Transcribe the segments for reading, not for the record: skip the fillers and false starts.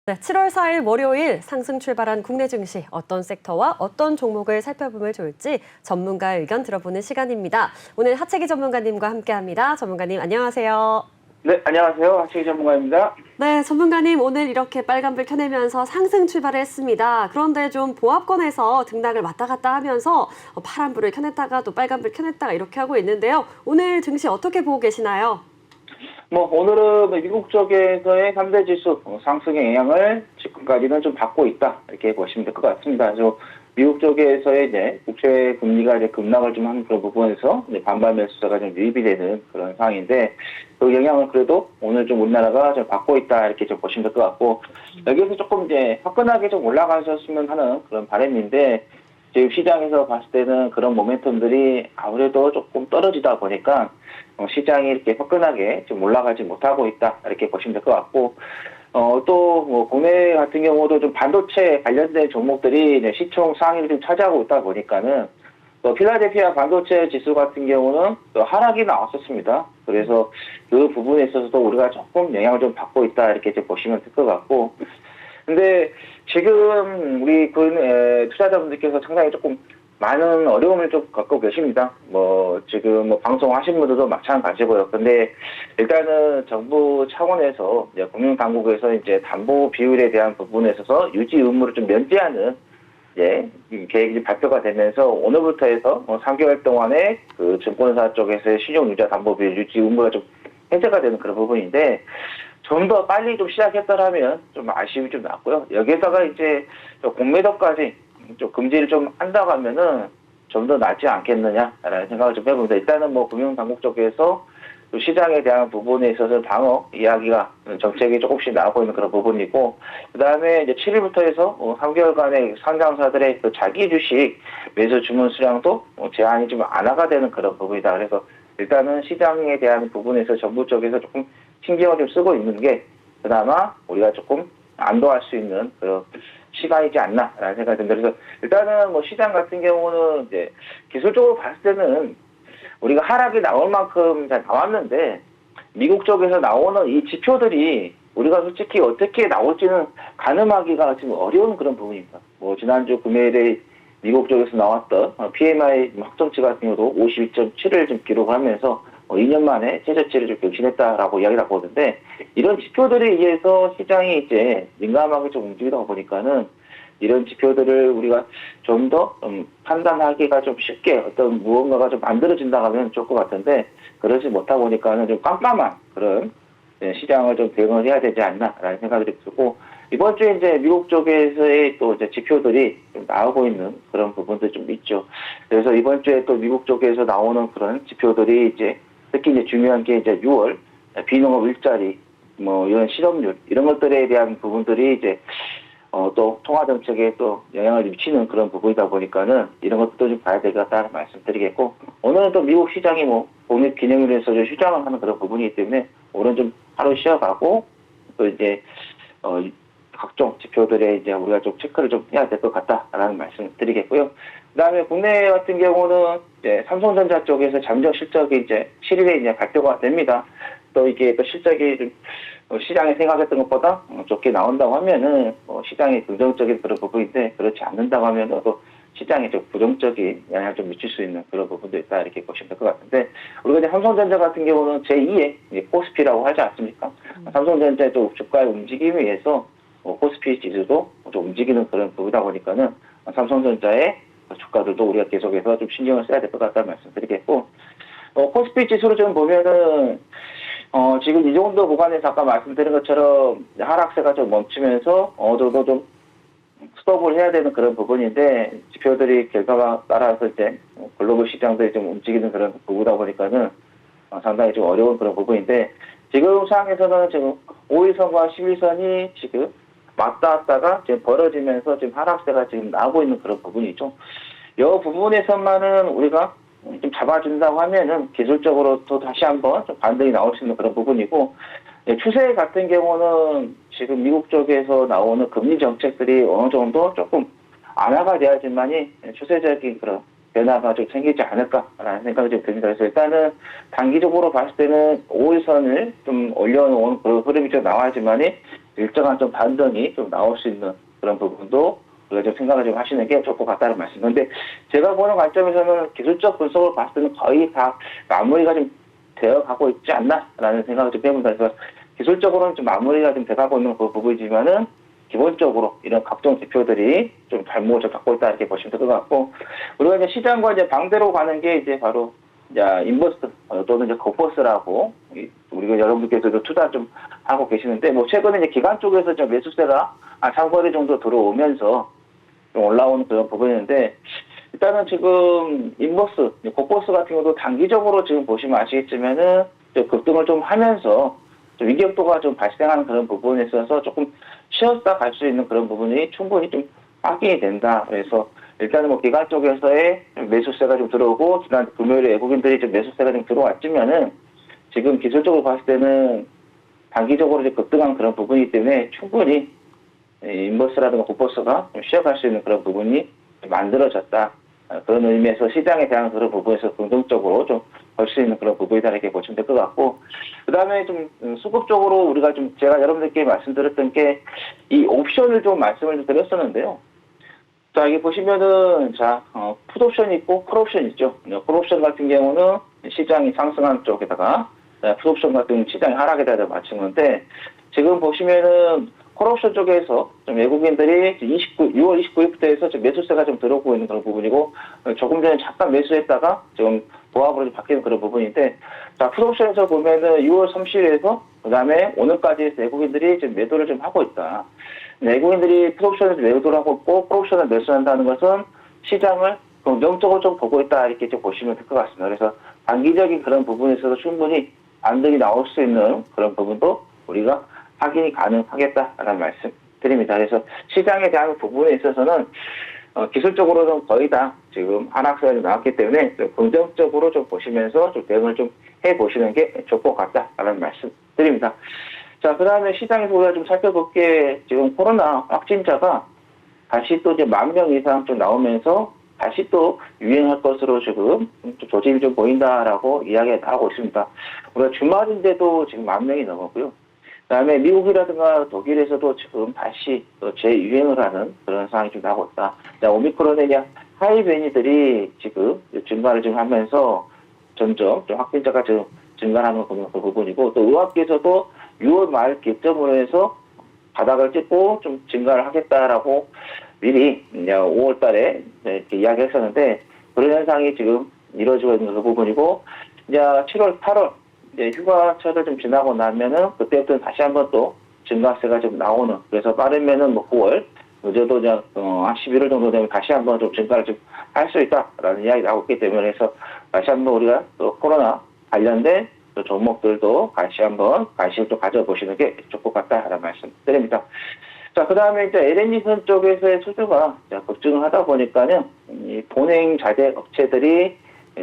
네, 7월 4일 월요일 상승 출발한 국내 증시 어떤 섹터와 어떤 종목을 살펴보면 좋을지 전문가의 의견 들어보는 시간입니다. 오늘 하채기 전문가님과 함께합니다. 전문가님 안녕하세요. 네, 안녕하세요. 하채기 전문가입니다. 네, 전문가님 오늘 이렇게 빨간불 켜내면서 상승 출발을 했습니다. 그런데 좀 보합권에서 등락을 왔다 갔다 하면서 파란불을 켜냈다가 또 빨간불 켜냈다가 이렇게 하고 있는데요. 오늘 증시 어떻게 보고 계시나요? 오늘은 미국 쪽에서의 3대 지수 상승의 영향을 지금까지는 좀 받고 있다. 이렇게 보시면 될 것 같습니다. 그래서 미국 쪽에서의 이제 국채 금리가 이제 급락을 좀 하는 그런 부분에서 이제 반발 매수세가 좀 유입이 되는 그런 상황인데 그 영향을 그래도 오늘 좀 우리나라가 좀 받고 있다. 이렇게 좀 보시면 될 것 같고 여기에서 조금 이제 화끈하게 좀 올라가셨으면 하는 그런 바람인데 지금 시장에서 봤을 때는 그런 모멘텀들이 아무래도 조금 떨어지다 보니까 시장이 이렇게 화끈하게 좀 올라가지 못하고 있다. 이렇게 보시면 될 것 같고, 또 국내 같은 경우도 좀 반도체 관련된 종목들이 이제 시총 상위를 좀 차지하고 있다 보니까는 또 필라델피아 반도체 지수 같은 경우는 또 하락이 나왔었습니다. 그래서 그 부분에 있어서도 우리가 조금 영향을 좀 받고 있다. 이렇게 좀 보시면 될 것 같고, 근데 지금 우리 투자자분들께서 상당히 조금 많은 어려움을 좀 갖고 계십니다. 지금 방송하신 분들도 마찬가지고요. 근데 일단은 정부 차원에서 이제 금융당국에서 이제 담보 비율에 대한 부분에 있어서 유지 의무를 좀 면제하는 계획이 발표가 되면서 오늘부터 해서 3개월 동안에 그 증권사 쪽에서의 신용유자 담보 비율 유지 의무가 좀 해제가 되는 그런 부분인데 좀 더 빨리 좀 시작했더라면 좀 아쉬움이 좀 났고요. 여기에다가 이제 공매도까지 좀 금지를 좀 한다고 하면은 좀 더 낫지 않겠느냐라는 생각을 좀 해봅니다. 일단은 금융당국 쪽에서 또 시장에 대한 부분에 있어서 방어 이야기가 정책이 조금씩 나오고 있는 그런 부분이고, 그 다음에 이제 7일부터 해서 3개월간의 상장사들의 그 자기 주식 매수 주문 수량도 제한이 좀 완화가 되는 그런 부분이다. 그래서 일단은 시장에 대한 부분에서 정부 쪽에서 조금 신경을 좀 쓰고 있는 게 그나마 우리가 조금 안도할 수 있는 그런 시간이지 않나라는 생각이 듭니다. 그래서 일단은 시장 같은 경우는 이제 기술적으로 봤을 때는 우리가 하락이 나올 만큼 잘 나왔는데 미국 쪽에서 나오는 이 지표들이 우리가 솔직히 어떻게 나올지는 가늠하기가 지금 어려운 그런 부분입니다. 지난주 금요일에 미국 쪽에서 나왔던 PMI 확정치 같은 경우도 52.7을 좀 기록하면서 2년 만에 최저치를 좀 경신했다라고 이야기를 하고 있는데 이런 지표들에 의해서 시장이 이제 민감하게 좀 움직이다 보니까는 이런 지표들을 우리가 좀 더 판단하기가 좀 쉽게 어떤 무언가가 좀 만들어진다고 하면 좋을 것 같은데 그러지 못하다 보니까는 좀 깜깜한 그런 시장을 좀 대응을 해야 되지 않나라는 생각이 들고 이번 주에 이제 미국 쪽에서의 또 이제 지표들이 좀 나오고 있는 그런 부분도 좀 있죠. 그래서 이번 주에 또 미국 쪽에서 나오는 그런 지표들이 이제 특히 이제 중요한 게 이제 6월 비농업 일자리 이런 실업률 이런 것들에 대한 부분들이 이제 또 통화 정책에 또 영향을 미치는 그런 부분이다 보니까는 이런 것도 좀 봐야 되겠다는 말씀드리겠고 오늘은 또 미국 시장이 공익 기능을 해서 휴장을 하는 그런 부분이기 때문에 오늘 좀 하루 쉬어가고 또 이제 각종 지표들에 이제 우리가 좀 체크를 좀 해야 될 것 같다라는 말씀을 드리겠고요. 그다음에 국내 같은 경우는 이제 삼성전자 쪽에서 잠정 실적이 이제 7일에 이제 발표가 됩니다. 또 이게 또 실적이 좀 시장이 생각했던 것보다 좋게 나온다고 하면은 시장이 긍정적인 그런 부분인데 그렇지 않는다고 하면은 또 시장에 좀 부정적인 영향을 좀 미칠 수 있는 그런 부분도 있다 이렇게 보시면 될 것 같은데 우리가 이제 삼성전자 같은 경우는 제2의 코스피라고 하지 않습니까? 삼성전자의 또 주가의 움직임에 의해서 코스피 지수도 좀 움직이는 그런 부분이다 보니까는 삼성전자의 주가들도 우리가 계속해서 좀 신경을 써야 될 것 같다는 말씀드리겠고 코스피 지수를 좀 보면은 지금 이 정도 구간에서 아까 말씀드린 것처럼 하락세가 좀 멈추면서 어느 정도 좀 스톱을 해야 되는 그런 부분인데 지표들이 결과가 따라서 이제 글로벌 시장들이 좀 움직이는 그런 부분이다 보니까는 상당히 좀 어려운 그런 부분인데 지금 상황에서는 지금 5일선과 11선이 지금 왔다 갔다가 지금 벌어지면서 지금 하락세가 지금 나오고 있는 그런 부분이죠. 이 부분에서만은 우리가 좀 잡아준다고 하면은 기술적으로 또 다시 한번 좀 반등이 나올 수 있는 그런 부분이고 추세 같은 경우는 지금 미국 쪽에서 나오는 금리 정책들이 어느 정도 조금 완화가 돼야지만이 추세적인 그런 변화가 좀 생기지 않을까라는 생각이 좀 듭니다. 그래서 일단은 단기적으로 봤을 때는 5일선을 좀 올려놓은 그런 흐름이 좀 나와야지만이 일정한 좀 반등이 좀 나올 수 있는 그런 부분도 우리가 좀 생각을 좀 하시는 게 좋을 것 같다는 말씀. 그런데 제가 보는 관점에서는 기술적 분석을 봤을 때는 거의 다 마무리가 좀 되어 가고 있지 않나라는 생각을 좀 해봅니다. 그래서 기술적으로는 좀 마무리가 좀 돼가고 있는 그 부분이지만은 기본적으로 이런 각종 지표들이 좀 잘못을 좀 갖고 있다 이렇게 보시면 될 것 같고, 우리가 이제 시장과 이제 방대로 가는 게 이제 바로 이제 인버스 또는 이제 거버스라고 우리가 여러분께서도 투자 좀 하고 계시는데, 뭐 최근에 이제 기관 쪽에서 좀 매수세가 한 3거리 정도 들어오면서 좀 올라오는 그런 부분인데, 일단은 지금 인버스, 거버스 같은 경우도 단기적으로 지금 보시면 아시겠지만은 급등을 좀 하면서 좀 위기역도가 좀 발생하는 그런 부분에 있어서 조금 쉬었다 갈 수 있는 그런 부분이 충분히 좀 확인이 된다. 그래서 일단은 뭐 기관 쪽에서의 매수세가 좀 들어오고, 지난 금요일에 외국인들이 좀 매수세가 좀 들어왔지만은 지금 기술적으로 봤을 때는 단기적으로 이제 급등한 그런 부분이기 때문에 충분히 인버스라든가 굿버스가 좀 쉬어갈 수 있는 그런 부분이 만들어졌다. 그런 의미에서 시장에 대한 그런 부분에서 긍정적으로 좀 볼 수 있는 그런 부분이다 이렇게 보시면 될 것 같고, 그 다음에 좀 수급적으로 우리가 좀 제가 여러분들께 말씀드렸던 게 이 옵션을 좀 말씀을 좀 드렸었는데요. 자, 여기 보시면은 풋옵션이 있고 콜옵션이 있죠. 콜옵션 같은 경우는 시장이 상승한 쪽에다가 풋옵션 같은 경우는 시장이 하락에다가 맞춘 건데, 지금 보시면은 콜옵션 쪽에서 좀 외국인들이 6월 29일부터 해서 좀 매수세가 좀 들어오고 있는 그런 부분이고, 조금 전에 잠깐 매수했다가 지금 보합으로 바뀌는 그런 부분인데, 자, 풋옵션에서 보면은 6월 30일에서 그 다음에 오늘까지 외국인들이 지금 매도를 좀 하고 있다. 외국인들이 풋옵션에서 매도를 하고 있고 콜옵션을 매수한다는 것은 시장을 긍정적으로 좀 보고 있다 이렇게 좀 보시면 될 것 같습니다. 그래서 단기적인 그런 부분에 있어서 충분히 반등이 나올 수 있는 그런 부분도 우리가 확인이 가능하겠다라는 말씀 드립니다. 그래서 시장에 대한 부분에 있어서는 기술적으로는 거의 다 지금 하락세가 나왔기 때문에 좀 긍정적으로 좀 보시면서 좀 대응을 좀 해보시는 게 좋을 것 같다라는 말씀 드립니다. 자, 그 다음에 시장에서 우리가 좀 살펴볼 게, 지금 코로나 확진자가 다시 또 이제 10,000명 이상 좀 나오면서 다시 또 유행할 것으로 지금 조짐이 좀 보인다라고 이야기가 나오고 있습니다. 우리가 주말인데도 지금 10,000명이 넘었고요. 그 다음에 미국이라든가 독일에서도 지금 다시 또 재유행을 하는 그런 상황이 좀 나오고 있다. 자, 오미크론의 하이 변이들이 지금 증가를 좀 하면서 점점 좀 확진자가 좀 증가하는 그 부분이고, 또 의학계에서도 6월 말 기점으로 해서 바닥을 찍고 좀 증가를 하겠다라고 미리 5월 달에 이렇게 이야기했었는데, 그런 현상이 지금 이루어지고 있는 그 부분이고, 이제 7월, 8월 이제 휴가철을 좀 지나고 나면은 그때부터 다시 한번 또 증가세가 좀 나오는, 그래서 빠르면은 뭐 9월, 늦어도 한 11월 정도 되면 다시 한번 좀 증가를 좀 할 수 있다라는 이야기 나오고 있기 때문에, 해서 다시 한번 우리가 또 코로나 관련된 또 종목들도 다시 한번 관심을 좀 가져보시는 게 좋을 것 같다라는 말씀 드립니다. 자, 그 다음에 이제 LNG선 쪽에서의 수주가 급증을 하다 보니까는 이 본행 자재 업체들이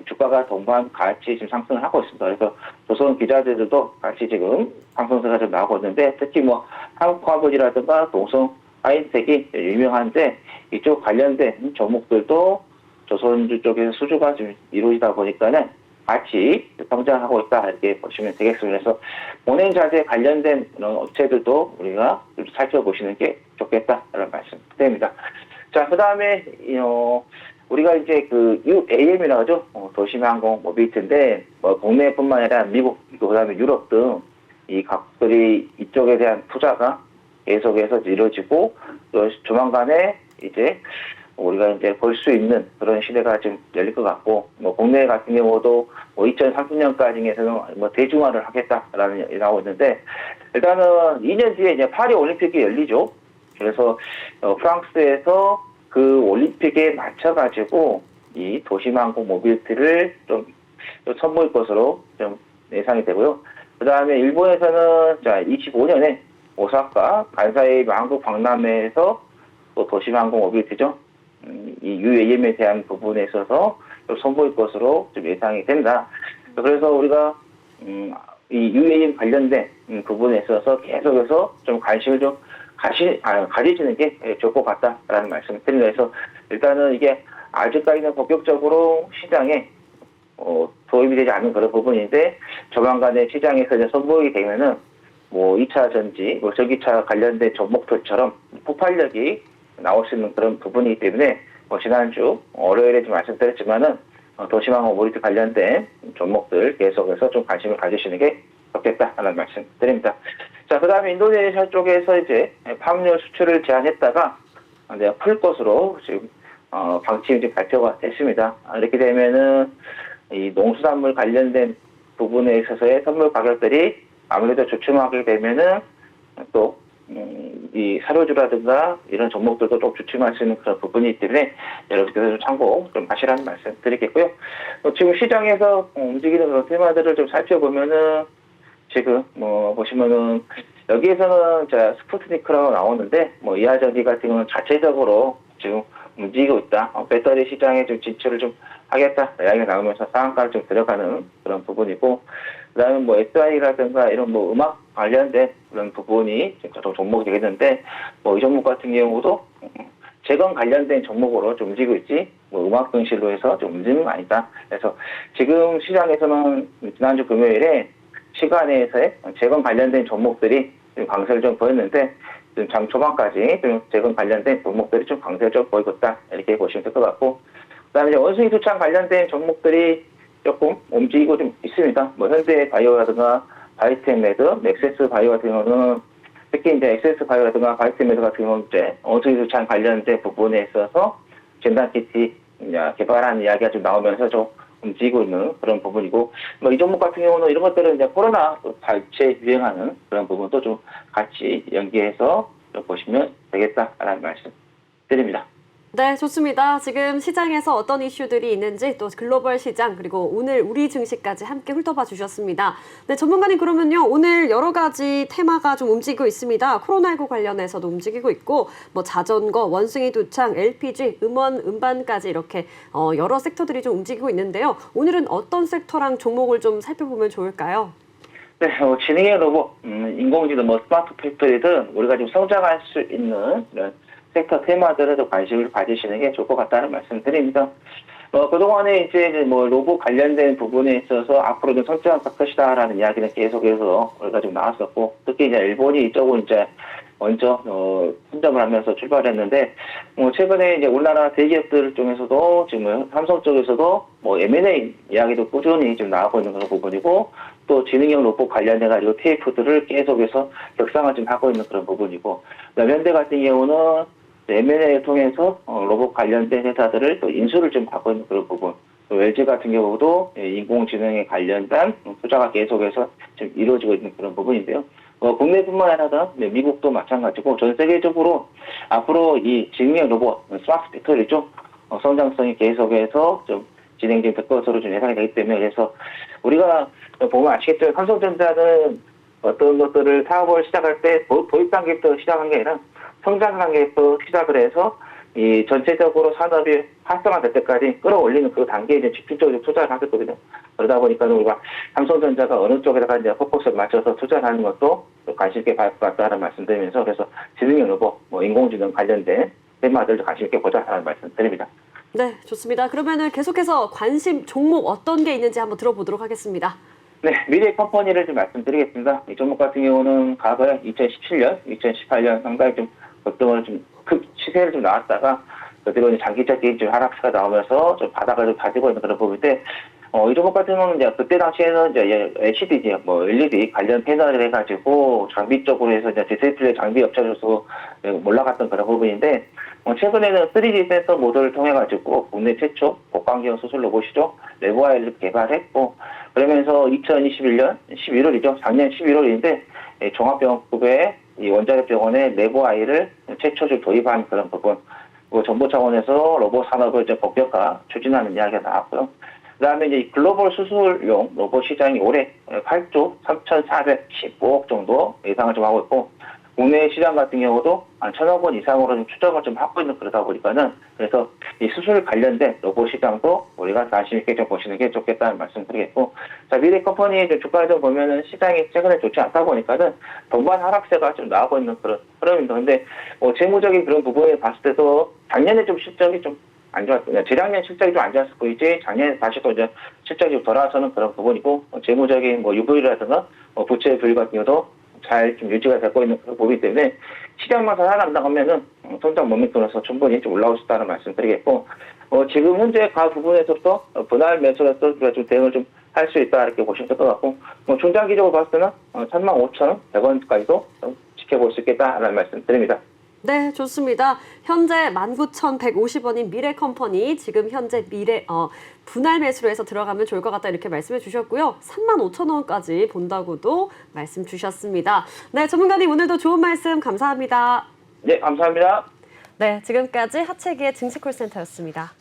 주가가 동반 같이 지금 상승을 하고 있습니다. 그래서 조선 기자재들도 같이 지금 상승세가 좀 나오고 있는데, 특히 뭐 한국화물이라든가 동성 하이텍이 유명한데, 이쪽 관련된 종목들도 조선주 쪽에서 수주가 좀 이루어지다 보니까는 같이 성장하고 있다 이렇게 보시면 되겠습니다. 그래서 본행 자재 관련된 그런 업체들도 우리가 좀 살펴보시는 게 좋겠다라는 말씀 드립니다. 자, 그 다음에 우리가 이제 그 UAM이라고 하죠. 도심항공 모빌리티인데, 뭐 국내뿐만 아니라 미국, 그 다음에 유럽 등 이 각들이 이쪽에 대한 투자가 계속해서 이루어지고, 또 조만간에 이제 우리가 이제 볼 수 있는 그런 시대가 좀 열릴 것 같고, 뭐 국내 같은 경우도 뭐 2030년까지에서는 뭐 대중화를 하겠다라는 얘기 나오고 있는데, 일단은 2년 뒤에 이제 파리 올림픽이 열리죠. 그래서 프랑스에서 그 올림픽에 맞춰가지고 이 도심항공 모빌리티를 좀 선보일 것으로 좀 예상이 되고요. 그 다음에 일본에서는 자 25년에 오사카 간사이 한국 박람회에서 또 도심항공 모빌리티죠. 이 UAM에 대한 부분에 있어서 좀 선보일 것으로 좀 예상이 된다. 그래서 우리가 이 UAM 관련된 부분에 있어서 계속해서 좀 관심을 좀 가지시는 게 좋을 것 같다라는 말씀을 드립니다. 그래서 일단은 이게 아직까지는 본격적으로 시장에 도입이 되지 않은 그런 부분인데, 조만간에 시장에서 이제 선보이게 되면은 뭐 2차 전지, 뭐 전기차 관련된 종목들처럼 폭발력이 나올 수 있는 그런 부분이기 때문에 뭐 지난주 월요일에 좀 말씀드렸지만은 도시망업 모빌리티 관련된 종목들 계속해서 좀 관심을 가지시는 게 좋겠다라는 말씀 드립니다. 자, 그 다음에 인도네시아 쪽에서 이제 팜유 수출을 제한했다가 이제 풀 것으로 지금 방침이 지금 발표가 됐습니다. 이렇게 되면은 이 농수산물 관련된 부분에 있어서의 선물 가격들이 아무래도 주춤하게 되면은 또 이 사료주라든가 이런 종목들도 좀 주춤할 수 있는 그런 부분이기 때문에 여러분께서 좀 참고 좀 하시라는 말씀 드리겠고요. 지금 시장에서 움직이는 그런 테마들을 좀 살펴보면은 지금 뭐 보시면은 여기에서는 자 스푸트니크라고 나오는데 뭐 이하전지 같은 경우는 자체적으로 지금 움직이고 있다. 배터리 시장에 좀 진출을 좀 하겠다 이야기가 나오면서 상한가를 좀 들어가는 그런 부분이고, 그다음에 뭐 SI라든가 이런 뭐 음악 관련된 그런 부분이 좀 종목이 되겠는데, 뭐 이 종목 같은 경우도 재건 관련된 종목으로 좀 움직이고 있지, 뭐 음악 등실로 해서 좀 움직이는 건 아니다. 그래서 지금 시장에서는 지난주 금요일에 시간에서의 재건 관련된 종목들이 좀 강세를 좀 보였는데, 좀 장 초반까지 좀 재건 관련된 종목들이 좀 강세를 좀 보이고 있다 이렇게 보시면 될 것 같고, 그다음에 원숭이 수창 관련된 종목들이 조금 움직이고 좀 있습니다. 뭐 현대바이오라든가 바이템메드, 넥세스 바이오 같은 경우는 특히 이제 엑세스 바이오라든가 바이템메드 같은 경우는 이제 원숭이 수창 관련된 부분에 있어서 진단키트 개발하는 이야기가 좀 나오면서 좀 움직이고 있는 그런 부분이고, 뭐 이 종목 같은 경우는 이런 것들은 이제 코로나 발제 유행하는 그런 부분도 좀 같이 연계해서 좀 보시면 되겠다라는 말씀 드립니다. 네, 좋습니다. 지금 시장에서 어떤 이슈들이 있는지 또 글로벌 시장 그리고 오늘 우리 증시까지 함께 훑어봐 주셨습니다. 네, 전문가님 그러면요. 오늘 여러 가지 테마가 좀 움직이고 있습니다. 코로나19 관련해서도 움직이고 있고 뭐 자전거, 원숭이 두창, LPG, 음원, 음반까지 이렇게 여러 섹터들이 좀 움직이고 있는데요. 오늘은 어떤 섹터랑 종목을 좀 살펴보면 좋을까요? 네, 지능형 로봇, 인공지능, 뭐 스마트 팩토리든 우리가 좀 성장할 수 있는 이런 섹터 테마들에 도 관심을 가지시는 게 좋을 것 같다는 말씀 드립니다. 그동안에 이제 뭐 로봇 관련된 부분에 있어서 앞으로 좀 성장할 것이다라는 이야기는 계속해서 우리가 좀 나왔었고, 특히 이제 일본이 이쪽으로 이제 먼저 선점을 하면서 출발했는데, 최근에 이제 우리나라 대기업들 중에서도 지금 삼성 쪽에서도 뭐 M&A 이야기도 꾸준히 좀 나오고 있는 그런 부분이고, 또 지능형 로봇 관련해가지고 테이프들을 계속해서 격상을 좀 하고 있는 그런 부분이고, 현대 같은 경우는 M&A를 통해서 로봇 관련된 회사들을 또 인수를 좀 하고 있는 그런 부분. 또 LG 같은 경우도 인공지능에 관련된 투자가 계속해서 지금 이루어지고 있는 그런 부분인데요. 국내뿐만 아니라 미국도 마찬가지고 전 세계적으로 앞으로 이 지능형 로봇, 스마트 팩토리죠. 성장성이 계속해서 좀 진행될 것으로 좀 예상이 되기 때문에, 그래서 우리가 보면 아시겠지만 삼성전자는 어떤 것들을 사업을 시작할 때 도입 단계부터 시작한 게 아니라 성장 단계부터 시작을 해서 이 전체적으로 산업이 활성화될 때까지 끌어올리는 그 단계에 이제 집중적으로 투자를 하겠거든요. 그러다 보니까 우리가 삼성전자가 어느 쪽에다가 이제 포커스를 맞춰서 투자를 하는 것도 관심 있게 봐야 할 것 같다는 말씀드리면서, 그래서 지능형 로봇, 뭐 인공지능 관련된 테마들도 관심 있게 보자라는 말씀 드립니다. 네, 좋습니다. 그러면은 계속해서 관심 종목 어떤 게 있는지 한번 들어보도록 하겠습니다. 네, 미래 컴퍼니를 좀 말씀드리겠습니다. 이 종목 같은 경우는 과거에 2017년, 2018년 상당히 좀 급등을 좀 시세를 좀 나왔다가 그대로 장기적인 좀 하락세가 나오면서 좀 바닥을 좀 다지고 있는 그런 부분인데, 이 종목 같은 경우는 이제 그때 당시에는 이제 LCD, 뭐 LED 관련 패널을 해가지고 장비 쪽으로 해서 이제 디스플레이 장비 업체로서 올라갔던 그런 부분인데, 최근에는 3D 센서 모드를 통해 가지고 국내 최초 복강경 수술 로봇이죠. 레보아이를 개발했고, 그러면서 2021년 11월이죠. 작년 11월인데 종합병원급의 이 원자력 병원에 레보아이를 최초 좀 도입한 그런 부분. 정부 차원에서 로봇 산업을 이제 본격화 추진하는 이야기가 나왔고요. 그다음에 이제 글로벌 수술용 로봇 시장이 올해 8조 3,415억 정도 예상을 좀 하고 있고, 국내 시장 같은 경우도 한 1,000억 원 이상으로 좀 추정을 좀 하고 있는 그러다 보니까는, 그래서 이 수술 관련된 로봇 시장도 우리가 관심 있게 좀 보시는 게 좋겠다는 말씀 드리겠고, 자, 미래 컴퍼니 주가를 좀 보면은 시장이 최근에 좋지 않다 보니까는 동반 하락세가 좀 나오고 있는 그런 흐름입니다. 근데 재무적인 그런 부분에 봤을 때도 작년에 좀 실적이 좀 안 좋았고, 재작년 실적이 좀 안 좋았을 보이지, 작년에 다시 또 이제 실적이 좀 돌아서는 그런 부분이고, 재무적인 뭐 유보율이라든가 부채 비율 같은 경우도 잘 좀 유지가 되고 있는 그런 부분이기 때문에 시장만 살아난다면은 성장 모멘텀에서 충분히 좀 올라올 수 있다는 말씀드리겠고, 지금 현재 가 부분에서부터 분할 매수로서 우리가 좀 대응을 좀 할 수 있다 이렇게 보시면 될 것 같고, 중장기적으로 봤을 때는 35,000원, 100원까지도 지켜볼 수 있겠다라는 말씀드립니다. 네, 좋습니다. 현재 19,150원인 미래컴퍼니 지금 현재 분할 매수로 해서 들어가면 좋을 것 같다 이렇게 말씀해 주셨고요. 35,000원까지 본다고도 말씀 주셨습니다. 네, 전문가님 오늘도 좋은 말씀 감사합니다. 네, 감사합니다. 네, 지금까지 하채기의 증시콜센터였습니다.